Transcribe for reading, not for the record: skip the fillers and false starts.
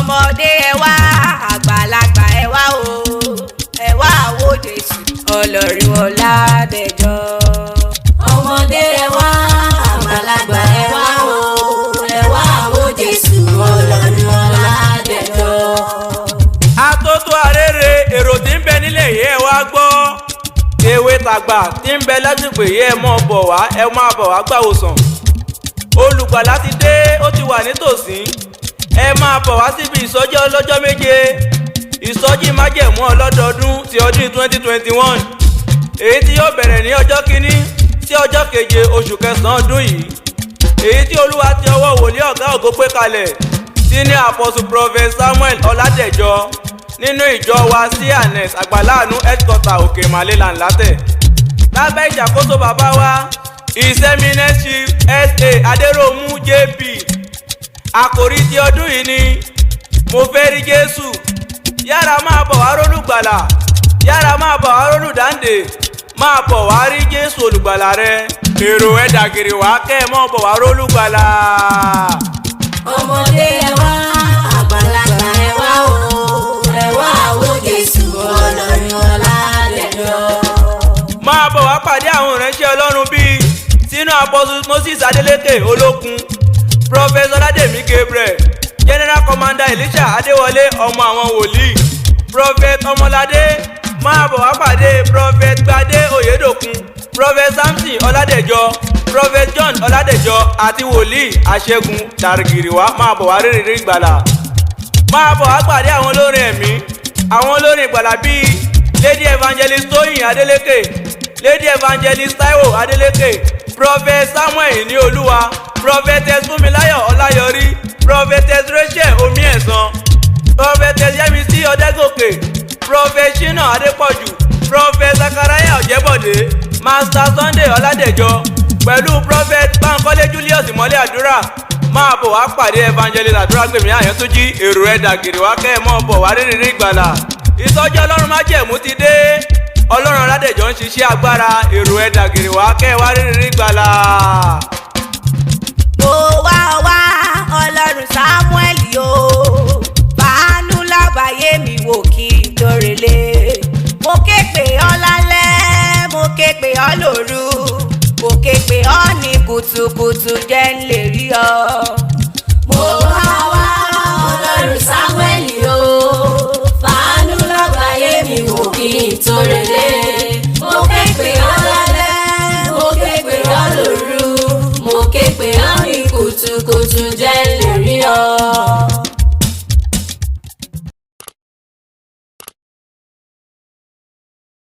ọmọdé ẹ wá àgbàlagbà ẹ wá o ẹ wá wo Jésù Ọlọ́run Ọládẹjọ. ọmọdé ẹ wá àgbàlagbà ẹ wá o ẹ wá wo Jésù Ọlọ́run Ọládẹjọ. atótó arére èrò tí ń bẹ nílẹ̀ yìí ẹ wá gbọ́ ewé tàgbà tí ń bẹ lásìkò yìí ẹ máa bọ̀ wá gbàwòsàn. olùgbàlà ti dé ó ti wà nítòsí ẹ máa bọ̀ wá síbi ìsọjí ọlọ́jọ́ méje ìsọjí májẹ̀mú ọlọ́dọọdún ti ọdún 2021 èyí tí yóò bẹ̀rẹ̀ ní ọjọ́ kìíní sí ọjọ́ keje oṣù kẹsàn-án ọdún yìí èyí tí olúwa ti ọwọ́ wòlíì ọ̀gá ògo gbé kalẹ̀ sí ní àpọ́sù prophet Samuel Ọládẹjọ nínú ìjọ wa CNS àgbàláàánú headquarter òkè màlélà ńlátẹ̀ lábẹ́ ìṣàkóso bàbá wa His Eminence Chief S.A. Adéròmú JP. àkòrí ti ọdún yìí ni mo fẹ́ rí Jésù. yára máa bọ̀ wá rólùgbàlà yára máa bọ̀ wá rólùdáǹdè máa bọ̀ wá rí Jésù olùgbàlà rẹ. èrò ẹ̀dà gèrè wá kẹ́ ẹ̀ mọ́ bọ̀ wá rólùgbàlà. ọmọdé ẹ wá àgbàlagbà ẹ wá o ẹ wá wo Jésù Ọlọ́run Ọládẹjọ. máa bọ̀ wá pàdé àwọn ìránṣẹ́ Ọlọ́run bíi sínú Apostle Moses Adélékè Olókun, Prophet Ọládèmí Gabriel, General Commander Elisha Adéwọlé ọmọ àwọn wòlíì, Prophet Ọmọládé. máa bọ̀ wá pàdé Prophet Gbadé Oyèdòkun, Prophet Samson Ọládẹjọ, Prophet John Ọládẹjọ àti wòlíì Àṣẹ́gun Dàrgìrìwá. máa bọ̀ wá rírì ìgbàlà. máa bọ̀ wá pàdé àwọn olórin ẹ̀mí àwọn olórin ìgbàlà bíi Lady Evangelist Tóyìn Adélékè, Lady Evangelist Taiwo Adélékè, Prophet Samuel ní Olúwa, Prophetess Fúnmiláyọ̀ Ọláyọrí, Prophetess Rachel Omiẹ̀sán, Prophetess Yẹ́misí Ọdẹ́gòkè, Prophet Shina Adépọ̀jù, Prophet Zachariah Ọ̀jẹ́bọ̀dé, Master Sunday Ọládẹjọ pẹ̀lú Prophet Bankole Julius Ìmọ́lẹ̀ Àdúrà. máa bọ̀ wá pàdé Evangelist Àdúrágbèmí Àyàntúnjí. èrò ẹ̀dà gèrè wá kẹ́ ẹ̀ mọ́ bọ̀ wá rírì ìgbàlà. ìsọjí Ọlọ́run májẹ̀mú ti dé. Ọlọ́run Ọládẹjọ ń ṣiṣẹ́ agbára. èrò ẹ̀dà gèrè wá kẹ́ ẹ̀ wá rírì ìgbàlà. mo wá Ọlọ́run Samuel yóò fàánú lágbàáyé mi wò kí n tó relé. mo ké pè ọ́ lálẹ́ mo ké pè ọ́ lóru mo ké pè ọ́ ní kùtùkùtù jẹ́ n lè rí ọ. mo wá Ọlọ́run Samuel yóò fàánú lágbàáyé mi wò kí n tó relé. mo ké pè ọ́ lálẹ́ mo ké pè ọ́ lóru mo ké pè ọ́ ní kùtùkùtù jẹ́ n lè rí ọ.